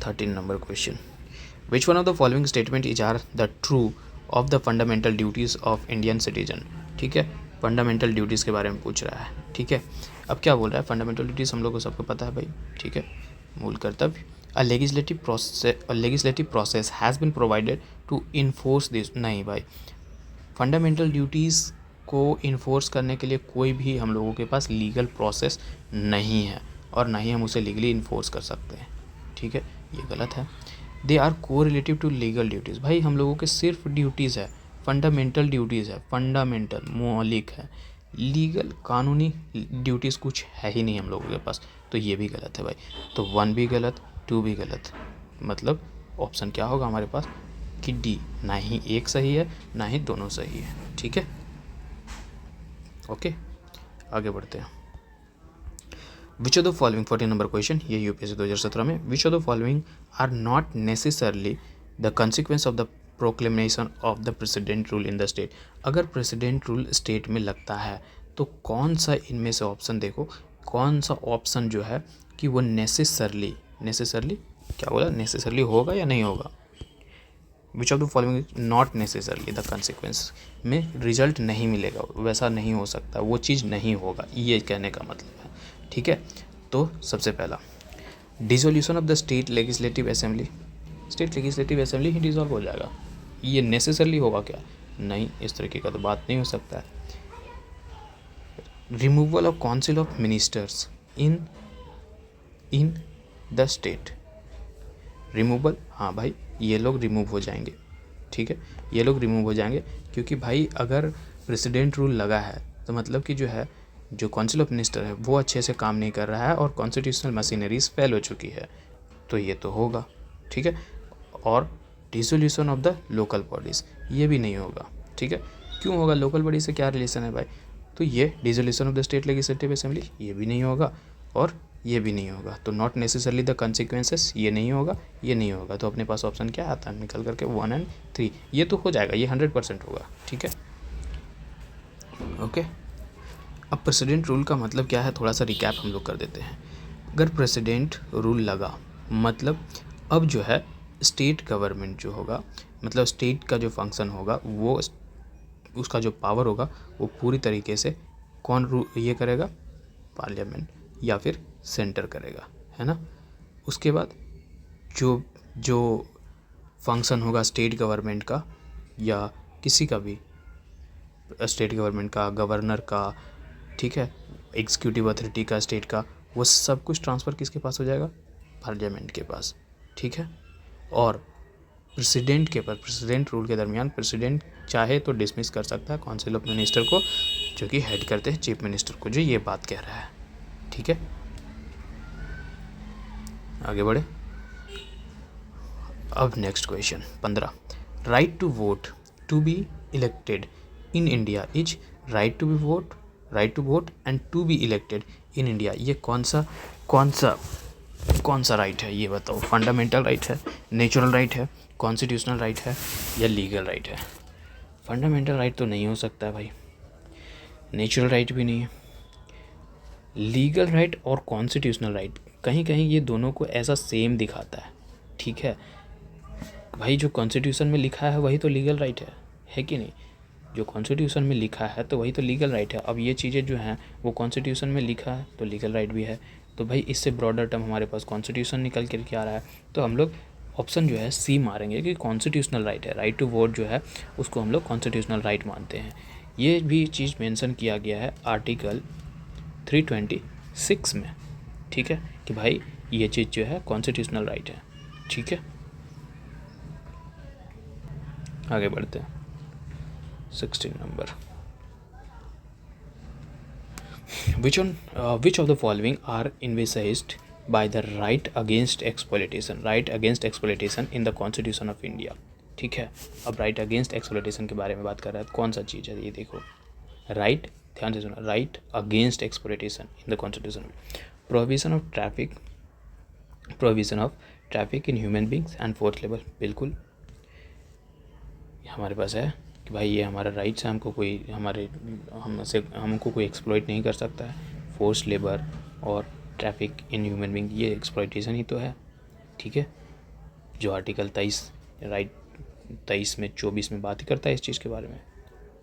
13 number question, which one of the following statement is are the true of the fundamental duties of Indian citizen, ठीक है। फंडामेंटल ड्यूटीज़ के बारे में पूछ रहा है, ठीक है। अब क्या बोल रहा है, फंडामेंटल ड्यूटीज़ हम लोग को सबको पता है भाई, ठीक है। मूल कर्तव्य, a legislative process has been provided to enforce this, नहीं भाई, फंडामेंटल ड्यूटीज़ को इन्फोर्स करने के लिए कोई भी हम लोगों के पास लीगल प्रोसेस नहीं है और ना ही हम उसे लीगली इन्फोर्स कर सकते हैं, ठीक है। ये गलत है। दे आर को रिलेटिव टू लीगल ड्यूटीज़, भाई हम लोगों के सिर्फ ड्यूटीज़ है, फंडामेंटल ड्यूटीज़ है, फंडामेंटल मौलिक है, लीगल कानूनी ड्यूटीज़ कुछ है ही नहीं हम लोगों के पास, तो ये भी गलत है भाई। तो 1 भी गलत, 2 भी गलत, मतलब ऑप्शन क्या होगा हमारे पास कि डी, ना ही एक सही है ना ही दोनों सही है, ठीक है। ओके, आगे बढ़ते हैं। Which of the following, 14 number question, ये यूपीएससी 2017 में, which of the following are not necessarily the consequence of the proclamation of the president rule in the state. अगर प्रेसिडेंट रूल स्टेट में लगता है तो कौन सा इनमें से ऑप्शन देखो, कौन सा ऑप्शन जो है कि वो नेसेसरली क्या बोला, नेसेसरली होगा या नहीं होगा। विच of the following not necessarily the consequence में रिजल्ट नहीं मिलेगा, वैसा नहीं हो सकता, वो चीज़ नहीं होगा, ये कहने का मतलब है, ठीक है। तो सबसे पहला dissolution of the state legislative assembly, state legislative assembly he dissolve हो जाएगा, ये नेसेसरली होगा क्या, नहीं, इस तरीके का तो बात नहीं हो सकता है। Removal of council of ministers in the state, removal, हाँ भाई ये लोग रिमूव हो जाएंगे, ठीक है, ये लोग रिमूव हो जाएंगे क्योंकि भाई अगर प्रेसिडेंट रूल लगा है तो मतलब कि जो है जो काउंसिल ऑफ मिनिस्टर है वो अच्छे से काम नहीं कर रहा है और कॉन्स्टिट्यूशनल मशीनरीज फेल हो चुकी है, तो ये तो होगा, ठीक है। और dissolution of the local bodies, ये भी नहीं होगा, ठीक है। क्यों होगा, लोकल बॉडी से क्या रिलेशन है भाई, तो ये dissolution of the state legislative assembly ये भी नहीं होगा और ये भी नहीं होगा, तो नॉट नेसेसरली द कंसिक्वेंसेस, ये नहीं होगा, ये नहीं होगा, तो अपने पास ऑप्शन क्या आता है निकल करके 1 और 3, ये तो हो जाएगा, ये 100% होगा, ठीक है। ओके, अब प्रेसिडेंट रूल का मतलब क्या है, थोड़ा सा रिकैप हम लोग कर देते हैं। अगर प्रेसिडेंट रूल लगा मतलब अब जो है स्टेट गवर्नमेंट जो होगा, मतलब स्टेट का जो फंक्शन होगा वो उसका जो पावर होगा वो पूरी तरीके से कौन ये करेगा, पार्लियामेंट या फिर सेंटर करेगा, है ना। उसके बाद जो फंक्शन होगा स्टेट गवर्नमेंट का या किसी का भी, स्टेट गवर्नमेंट का, गवर्नर का, ठीक है, एग्जीक्यूटिव अथॉरिटी का, स्टेट का, वो सब कुछ ट्रांसफ़र किसके पास हो जाएगा, पार्लियामेंट के पास, ठीक है। और प्रेसिडेंट के पास, प्रेसिडेंट रूल के दरमियान प्रेसिडेंट चाहे तो डिसमिस कर सकता है काउंसिल ऑफ मिनिस्टर को, जो कि हेड करते हैं चीफ मिनिस्टर को, जो ये बात कह रहा है, ठीक है। आगे बढ़े। अब next question 15, right to vote to be elected in India is right to vote and to be elected in India, ये कौन सा राइट है ये बताओ। फंडामेंटल राइट है, नेचुरल राइट है, कॉन्स्टिट्यूशनल राइट है या लीगल राइट है। फंडामेंटल राइट तो नहीं हो सकता है भाई, नेचुरल राइट भी नहीं है, लीगल राइट और कॉन्स्टिट्यूशनल राइट कहीं कहीं ये दोनों को ऐसा सेम दिखाता है। ठीक है भाई, जो कॉन्स्टिट्यूशन में लिखा है वही तो लीगल राइट है कि नहीं। जो कॉन्स्टिट्यूशन में लिखा है तो वही तो लीगल राइट है। अब ये चीज़ें जो हैं वो कॉन्स्टिट्यूशन में लिखा है तो लीगल राइट भी है। तो भाई इससे ब्रॉडर टर्म हमारे पास कॉन्स्टिट्यूशन निकल कर के आ रहा है, तो हम लोग ऑप्शन जो है सी मारेंगे कि कॉन्स्टिट्यूशनल राइट है। राइट टू वोट जो है उसको हम लोग कॉन्स्टिट्यूशनल राइट मानते हैं। ये भी चीज़ मेंशन किया गया है आर्टिकल 326 में। ठीक है कि भाई ये चीज़ जो है कॉन्स्टिट्यूशनल राइट है। ठीक है, आगे बढ़ते हैं। 16 number, which of the following are envisaged by the right against exploitation in the constitution of India। ठीक है, अब राइट अगेंस्ट एक्सप्लॉयटेशन के बारे में बात कर रहा है। कौन सा चीज़ है ये देखो, राइट, ध्यान से सुनो, right against exploitation in the constitution, prohibition of traffic in human beings and fourth labour. बिल्कुल हमारे पास है कि भाई ये हमारा राइट्स है, हमको कोई एक्सप्लॉइट नहीं कर सकता है। फोर्स लेबर और ट्रैफिक इन ह्यूमन बींग ये एक्सप्लॉइटेशन ही तो है। ठीक है, जो आर्टिकल 23 में 24 में बात ही करता है इस चीज़ के बारे में।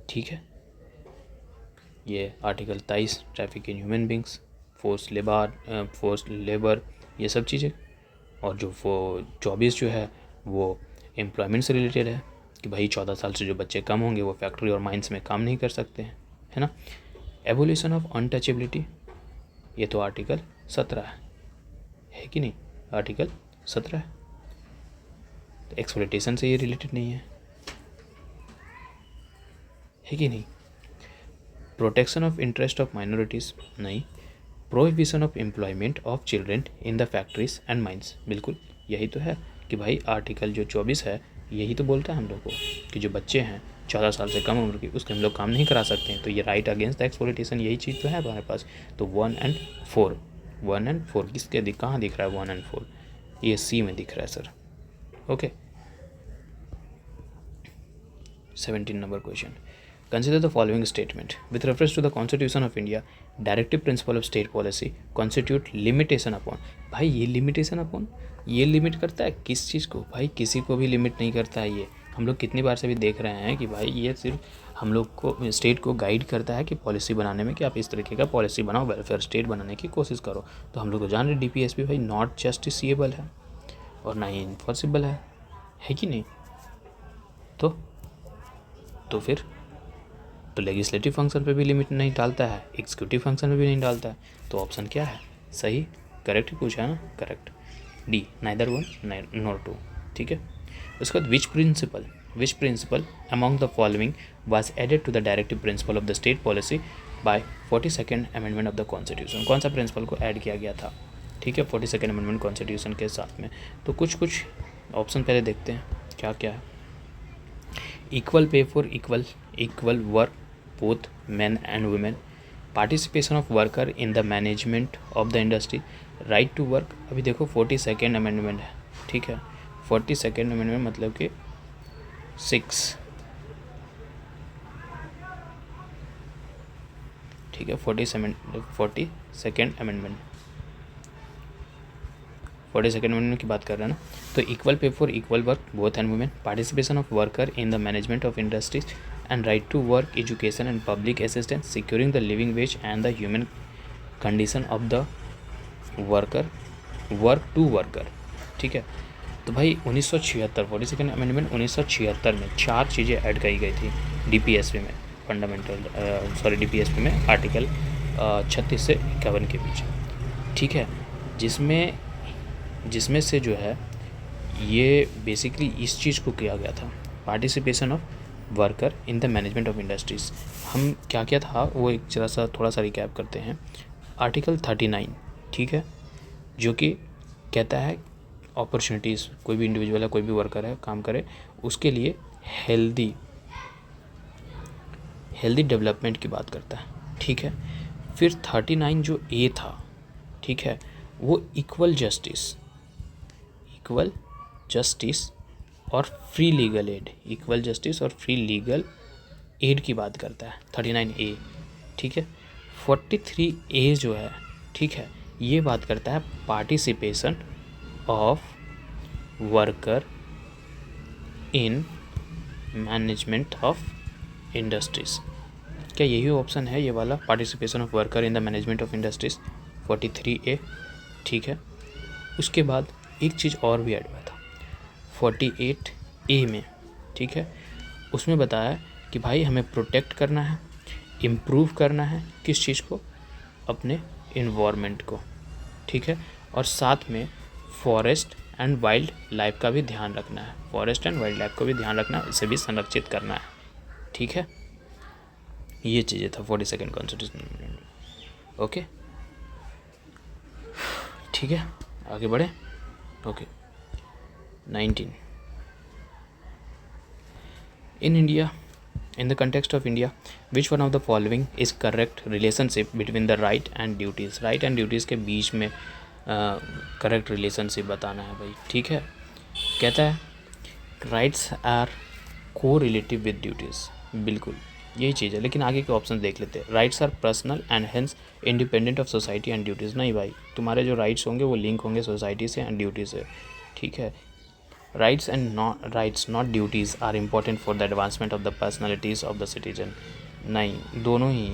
ठीक है, ये article 23 traffic in human beings, force labour ये सब चीज़ें, और जो 24 जो है वो एम्प्लॉयमेंट से रिलेटेड है कि भाई 14 साल से जो बच्चे कम होंगे वो फैक्ट्री और माइंस में काम नहीं कर सकते हैं, है ना। एबोलिशन ऑफ अनटचेबिलिटी ये तो आर्टिकल 17 है कि नहीं, आर्टिकल 17 है, तो एक्सप्लॉयटेशन से ये रिलेटेड नहीं है कि नहीं। Protection of interest of minorities नहीं। Prohibition of employment of children in the factories and mines, बिल्कुल यही तो है कि भाई आर्टिकल जो 24 है यही तो बोलता है हम लोग को कि जो बच्चे हैं 14 साल से कम उम्र के उसके हम लोग काम नहीं करा सकते हैं। तो ये राइट अगेंस्ट द एक्सप्लॉयटेशन यही चीज़ तो है हमारे पास। तो 1 and 4 किसके कहाँ दिख रहा है 1 and 4, ये सी में दिख रहा है sir. Okay, 17 number question, consider the following statement with reference to the constitution of India directive principle of state policy constitute limitation upon. भाई ये लिमिटेशन अपॉन ये लिमिट करता है किस चीज़ को, भाई किसी को भी लिमिट नहीं करता है। ये हम लोग कितनी बार से भी देख रहे हैं कि भाई ये सिर्फ हम लोग को स्टेट को गाइड करता है कि पॉलिसी बनाने में कि आप इस तरीके का पॉलिसी बनाओ, वेलफेयर स्टेट बनाने की कोशिश करो। तो हम लोग को जान रहे DPSP भाई नॉट जस्टिसिएबल है और ना ही इन्फोर्सिबल है कि नहीं। तो फिर तो लेजिस्लेटिव फंक्शन पे भी लिमिट नहीं डालता है, एग्जीक्यूटिव फंक्शन पे भी नहीं डालता है। तो ऑप्शन क्या है सही, करेक्ट पूछा है ना, करेक्ट डी, नाइदर 1 नॉर 2। ठीक है, उसके बाद which principle among the following was added to the directive principle of the state policy by 42nd amendment of the constitution. कौन सा प्रिंसिपल को ऐड किया गया था। ठीक है, 42nd अमेंडमेंट कॉन्स्टिट्यूशन के साथ में। तो कुछ ऑप्शन पहले देखते हैं क्या क्या है। Equal pay for equal work both men and women, participation of worker in the management of the industry, right to work. अभी देखो 42nd अमेंडमेंट है। ठीक है, 42nd अमेंडमेंट मतलब कि 6, ठीक है, 42nd अमेंडमेंट 42nd अमेंडमेंट की बात कर रहे हैं ना। तो equal pay for equal work both and women, participation of worker in the management of industries and right to work, education and public assistance, securing the living wage and the human condition of the worker, work to worker। ठीक है, तो भाई 1976 42nd amendment 1976 में 4 चीज़ें add की गई थी DPSP में, DPSP में आर्टिकल 36 से 51 के बीच। ठीक है, जिसमें से जो है ये बेसिकली इस चीज़ को किया गया था, participation of worker in the management of industries. हम क्या क्या था वो एक थोड़ा सा रिकैप करते हैं। आर्टिकल 39, ठीक है, जो कि कहता है अपॉर्चुनिटीज़, कोई भी इंडिविजुअल है, कोई भी वर्कर है, काम करे, उसके लिए हेल्दी डेवलपमेंट की बात करता है, ठीक है। फिर 39 जो ए था, ठीक है, वो इक्वल जस्टिस और free legal aid, equal justice और फ्री लीगल एड की बात करता है 39 ए, ठीक है। 43 ए जो है, ठीक है, ये बात करता है participation of worker in management of industries. क्या यही ऑप्शन है ये वाला, participation of worker in the management of industries, 43 ए, ठीक है। उसके बाद एक चीज़ और भी ऐड हुआ था 48 ए में, ठीक है, उसमें बताया कि भाई हमें प्रोटेक्ट करना है, इम्प्रूव करना है, किस चीज़ को, अपने इन्वायरमेंट को, ठीक है, और साथ में फॉरेस्ट एंड वाइल्ड लाइफ का भी ध्यान रखना है, फॉरेस्ट एंड वाइल्ड लाइफ को भी ध्यान रखना है, इसे भी संरक्षित करना है, ठीक है। ये चीज़ें था 42nd कॉन्स्टिट्यूशन। ओके, ठीक है, आगे बढ़े। Okay, 19 in India, in the context of India, which one of the following is correct relationship between the right and duties, right and duties के बीच में करेक्ट रिलेशनशिप बताना है भाई, ठीक है। कहता है राइट्स आर को रिलेटिव विद ड्यूटीज़, बिल्कुल यही चीज़ है, लेकिन आगे के ऑप्शन देख लेते हैं। Rights are personal and hence independent of society and duties, नहीं भाई, तुम्हारे जो राइट्स होंगे वो लिंक होंगे सोसाइटी से एंड ड्यूटी से, ठीक है। Rights and not duties are important for the advancement of the personalities of the citizen, नहीं, दोनों ही,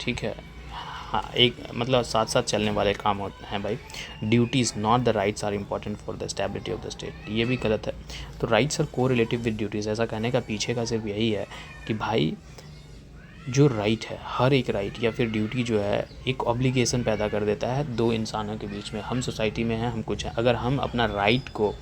ठीक है, हाँ, एक मतलब साथ साथ चलने वाले काम होते हैं भाई। Duties not the rights are important for the stability of the state, ये भी गलत है। तो राइट्स आर को रिलेटिव विद ड्यूटीज़, ऐसा कहने का पीछे का सिर्फ यही है कि भाई जो राइट है, हर एक राइट या फिर ड्यूटी जो है एक ऑब्लिगेशन पैदा कर देता है दो इंसानों के बीच में। हम सोसाइटी में हैं, हम कुछ हैं, अगर हम अपना राइट को,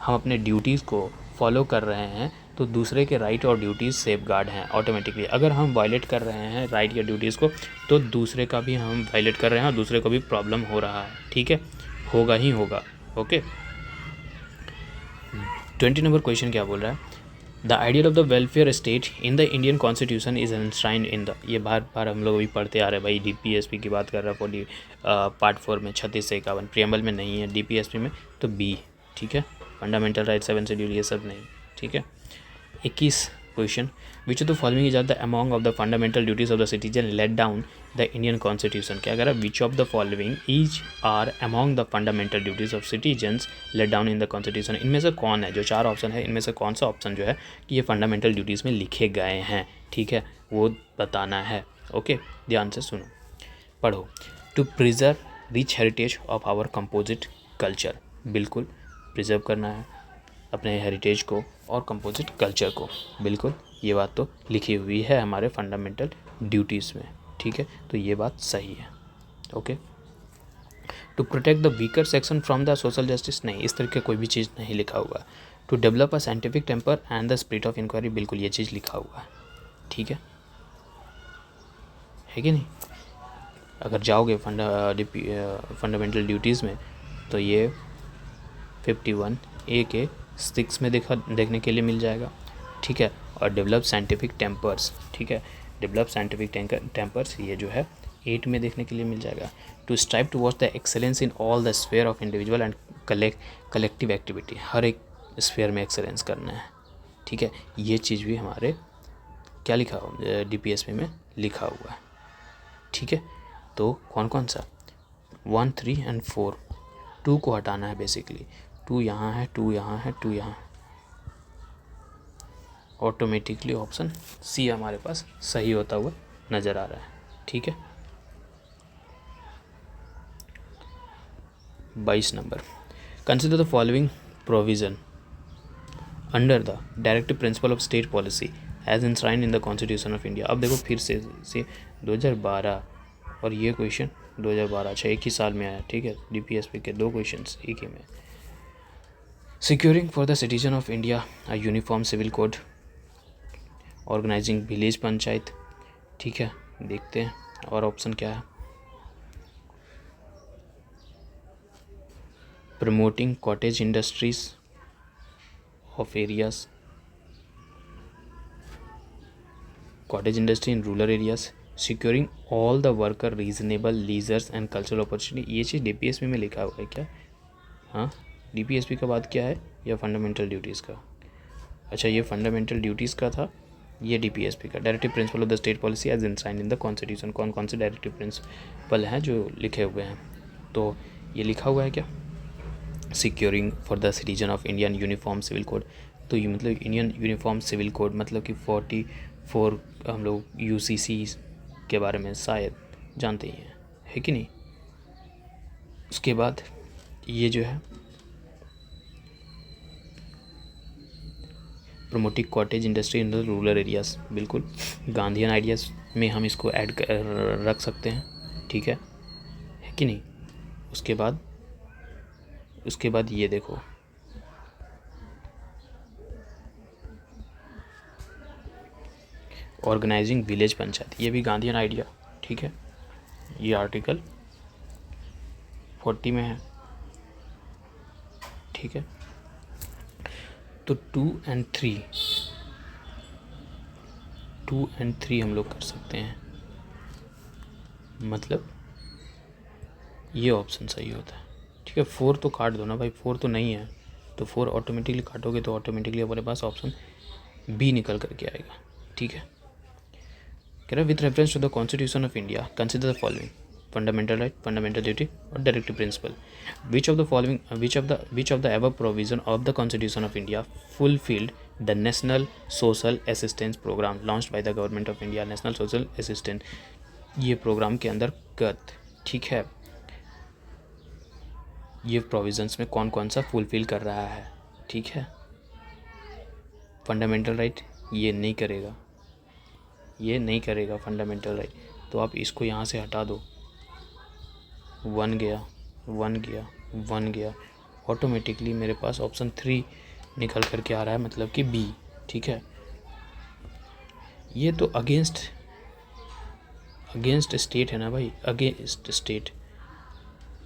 हम अपने ड्यूटीज़ को फॉलो कर रहे हैं तो दूसरे के राइट और ड्यूटीज़ सेफ गार्ड हैं ऑटोमेटिकली। अगर हम वायलेट कर रहे हैं राइट या ड्यूटीज़ को तो दूसरे का भी हम वायलेट कर रहे हैं और दूसरे को भी प्रॉब्लम हो रहा है, ठीक है, होगा ही होगा। ओके, 20 नंबर क्वेश्चन क्या बोल रहा है, the ideal of the welfare state in the Indian constitution is enshrined in the, ये बार बार हम लोग अभी पढ़ते आ रहे हैं भाई, डीपीएसपी की बात कर रहा है पार्ट 4 में 36 से 51, प्रियम्बल में नहीं है, डीपीएसपी में तो बी, ठीक है, फंडामेंटल राइट 7 शेड्यूल ये सब नहीं, ठीक है। 21 question, which of the following is are the among of the fundamental duties of the citizen laid down the Indian constitution, क्या कह रहा है, which of the following is are among the fundamental duties of citizens laid down in the constitution, इनमें से कौन है, जो 4 option है इनमें से कौन सा ऑप्शन जो है कि ये फंडामेंटल ड्यूटीज़ में लिखे गए हैं, ठीक है, वो बताना है। ओके, ध्यान से सुनो, पढ़ो। To preserve rich heritage of our composite culture, बिल्कुल प्रिजर्व करना है अपने हेरिटेज को और कंपोजिट कल्चर को, बिल्कुल ये बात तो लिखी हुई है हमारे फंडामेंटल ड्यूटीज़ में, ठीक है, तो ये बात सही है। Okay, to protect the weaker section from the social justice, नहीं, इस तरह का कोई भी चीज़ नहीं लिखा हुआ। To develop a scientific temper and the spirit of inquiry, बिल्कुल ये चीज़ लिखा हुआ है, ठीक है कि नहीं। अगर जाओगे फंडामेंटल ड्यूटीज़ में तो ये 51 ए के 6 में देखने के लिए मिल जाएगा, ठीक है, और डेवलप साइंटिफिक टेम्पर्स, ठीक है, डेवलप साइंटिफिक टेम्पर्स ये जो है 8 में देखने के लिए मिल जाएगा। To strive to watch the excellence in all the sphere of individual and collective activity, हर एक स्फेयर में एक्सेलेंस करना है, ठीक है, ये चीज़ भी हमारे क्या लिखा हुआ डीपीएसपी में लिखा हुआ है, ठीक है। तो कौन कौन सा 1, 3 एंड 4, 2 को हटाना है बेसिकली, 2 यहाँ है, 2 यहाँ है, 2 यहाँ, ऑटोमेटिकली ऑप्शन सी हमारे पास सही होता हुआ नज़र आ रहा है, ठीक है। 22 नंबर, consider the following provision under the directive principle of state policy as enshrined in the constitution of India. अब देखो फिर से 2012 और ये क्वेश्चन 2012, अच्छा एक ही साल में आया, ठीक है, डीपीएसपी के 2 क्वेश्चन एक ही में। Securing for the citizen of India a uniform civil code, organizing village panchayat, ठीक है, देखते हैं और ऑप्शन क्या है। Promoting cottage industries of areas, cottage industry in rural areas, securing all the worker reasonable leisures and cultural opportunity। ये चीज़ DPSP में लिखा हुआ है क्या? हाँ, DPSP का बात क्या है? या फंडामेंटल ड्यूटीज़ का? अच्छा, ये फंडामेंटल ड्यूटीज़ का था, ये DPSP का। Directive principle of the state policy as enshrined in the constitution. कौन कौन से डायरेक्टिव प्रिंसिपल हैं जो लिखे हुए हैं? तो ये लिखा हुआ है क्या? Securing for the citizen of Indian uniform civil code. तो ये मतलब इंडियन यूनिफॉर्म सिविल कोड मतलब कि 44 हम लोग UCC के बारे में शायद जानते ही हैं, है कि नहीं। उसके बाद ये जो है promoting cottage industry in the rural areas, बिल्कुल गांधीयन आइडियाज़ में हम इसको ऐड रख सकते हैं, ठीक है कि नहीं। उसके बाद ये देखो, ऑर्गेनाइजिंग विलेज पंचायत, ये भी गांधीयन आइडिया, ठीक है। ये आर्टिकल 40 में है, ठीक है। तो 2 और 3 हम लोग कर सकते हैं, मतलब ये ऑप्शन सही होता है, ठीक है। 4 तो काट दो ना भाई, 4 तो नहीं है, तो 4 ऑटोमेटिकली काटोगे तो ऑटोमेटिकली हमारे पास ऑप्शन B निकल करके आएगा, ठीक है। कह रहा with reference to the constitution of India consider the following: fundamental right, fundamental duty और directive principle. Which of the above provision of the constitution of India fulfilled the national social assistance programme launched by the government of India. National social assistance, ये programme के अंतर्गत, ठीक है, ये provisions में कौन कौन सा फुलफिल कर रहा है, ठीक है। फंडामेंटल राइट ये नहीं करेगा फंडामेंटल राइट, तो आप इसको यहाँ से हटा दो। 1 गया, ऑटोमेटिकली मेरे पास ऑप्शन 3 निकल करके आ रहा है, मतलब कि B, ठीक है। ये तो अगेंस्ट स्टेट है ना भाई, अगेंस्ट स्टेट,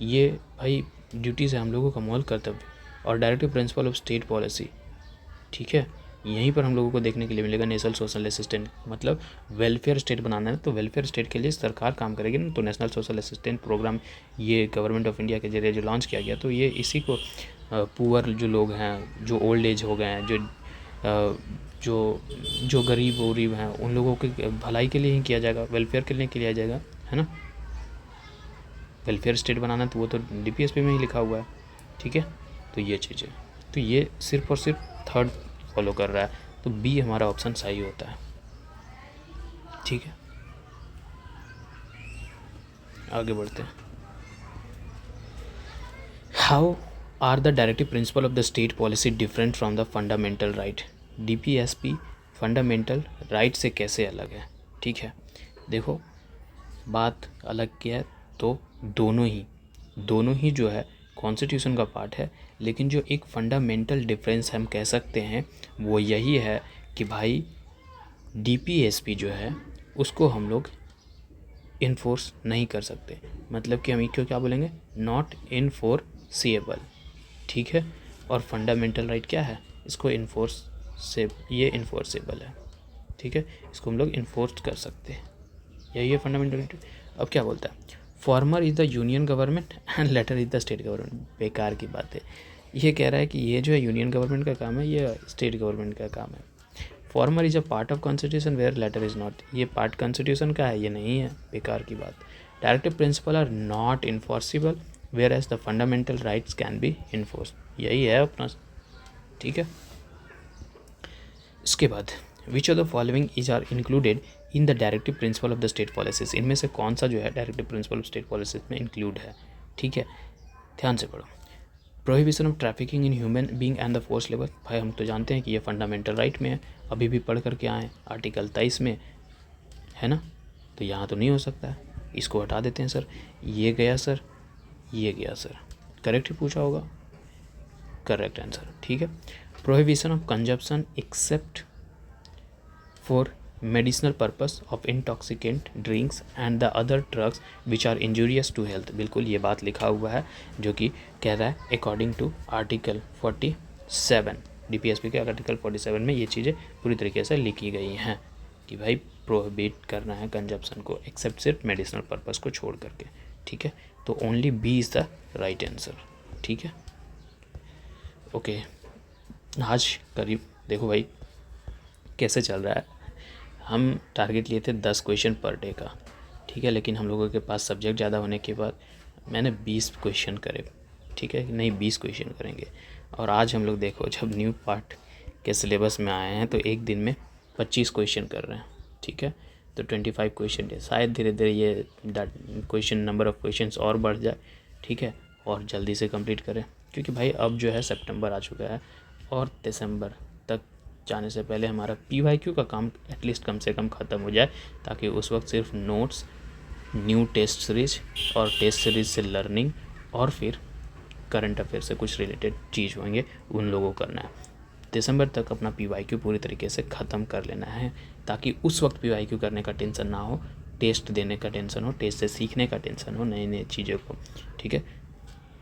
ये भाई ड्यूटीज़ है हम लोगों का मौल कर्तव्य, और directive principle of state policy, ठीक है। यहीं पर हम लोगों को देखने के लिए मिलेगा नेशनल सोशल असिस्टेंट, मतलब वेलफेयर स्टेट बनाना है तो वेलफेयर स्टेट के लिए सरकार काम करेगी ना। तो नेशनल सोशल असिस्टेंट प्रोग्राम ये गवर्नमेंट ऑफ इंडिया के जरिए जो लॉन्च किया गया, तो ये इसी को पुअर जो लोग हैं, जो ओल्ड एज हो गए हैं, जो गरीब वरीब हैं, उन लोगों की भलाई के लिए ही किया जाएगा, वेलफेयर के लिए किया जाएगा, है ना। वेलफेयर स्टेट बनाना तो वो तो DPSP में ही लिखा हुआ है, ठीक है। तो ये चीज़ें, तो ये सिर्फ और सिर्फ 3rd फॉलो कर रहा है, तो B हमारा ऑप्शन सही होता है, ठीक है। आगे बढ़ते हैं। How are the directive principle of the state policy different from the fundamental right. DPSP fundamental right से कैसे अलग है, ठीक है। देखो बात अलग क्या है, तो दोनों ही जो है कॉन्स्टिट्यूशन का पार्ट है, लेकिन जो एक फंडामेंटल डिफरेंस हम कह सकते हैं वो यही है कि भाई DPSP जो है उसको हम लोग इन्फोर्स नहीं कर सकते, मतलब कि हम इसको क्या बोलेंगे, नॉट इन्फोर्सेबल, ठीक है। और फंडामेंटल राइट क्या है, इसको ये इन्फोर्सेबल है, ठीक है, इसको हम लोग इन्फोर्स कर सकते हैं, यही है फंडामेंटल राइट। अब क्या बोलता है, former is the union government and later is the state government. बेकार की बात है, ये कह रहा है कि ये जो है यूनियन गवर्नमेंट का काम है, ये स्टेट गवर्नमेंट का काम है। Former is a part of constitution where latter is not, ये पार्ट कॉन्स्टिट्यूशन का है, ये नहीं है, बेकार की बात। Directive principle are not enforceable whereas the fundamental rights can be enforce, यही है अपना, ठीक है। इसके बाद which of the following is are included in the directive principle of the state policies, इनमें से कौन सा जो है directive principle of state policies में इंक्लूड है, ठीक है। ध्यान से पढ़ो। Prohibition of trafficking in human being and the force labour, भाई हम तो जानते हैं कि ये फंडामेंटल राइट में है, अभी भी पढ़ करके आए आर्टिकल 23 में, है ना। तो यहाँ तो नहीं हो सकता है, इसको हटा देते हैं सर। ये गया सर, करेक्ट ही पूछा होगा, करेक्ट आंसर, ठीक है। Prohibition of consumption except for medicinal purpose of intoxicant drinks and the other drugs which are injurious to health. बिल्कुल ये बात लिखा हुआ है जो कि कह रहा है अकॉर्डिंग टू आर्टिकल 47 DPSP के आर्टिकल 47 में ये चीज़ें पूरी तरीके से लिखी गई हैं कि भाई प्रोहिबिट करना है कंजप्शन को, एक्सेप्ट सिर्फ मेडिसिनल पर्पस को छोड़ करके। ठीक है, तो only B is the right answer. ठीक है, ओके। आज करीब देखो भाई कैसे चल रहा है, हम टारगेट लिए थे 10 क्वेश्चन पर डे का। ठीक है, लेकिन हम लोगों के पास सब्जेक्ट ज़्यादा होने के बाद मैंने 20 क्वेश्चन करे। ठीक है, नहीं 20 क्वेश्चन करेंगे। और आज हम लोग देखो जब न्यू पार्ट के सिलेबस में आए हैं तो एक दिन में 25 क्वेश्चन कर रहे हैं। ठीक है, तो 25 क्वेश्चन डे, शायद धीरे धीरे ये क्वेश्चन नंबर ऑफ़ क्वेश्चंस और बढ़ जाए। ठीक है, और जल्दी से कंप्लीट करें, क्योंकि भाई अब जो है सितंबर आ चुका है और दिसंबर तक जाने से पहले हमारा PYQ का काम एटलीस्ट कम से कम ख़त्म हो जाए, ताकि उस वक्त सिर्फ नोट्स, न्यू टेस्ट सीरीज और टेस्ट सीरीज से लर्निंग और फिर करंट अफेयर से कुछ रिलेटेड चीज़ होंगे उन लोगों को करना है। दिसंबर तक अपना PYQ पूरी तरीके से ख़त्म कर लेना है, ताकि उस वक्त PYQ करने का टेंशन ना हो, टेस्ट देने का टेंशन हो, टेस्ट से सीखने का टेंशन हो नई नई चीज़ों को। ठीक है,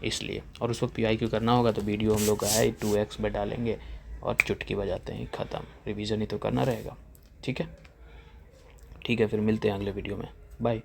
इसलिए। और उस वक्त PYQ करना होगा तो वीडियो हम लोग का है 2x में डालेंगे और चुटकी बजाते हैं ख़त्म, रिवीजन ही तो करना रहेगा। ठीक है, ठीक है, फिर मिलते हैं अगले वीडियो में। बाय।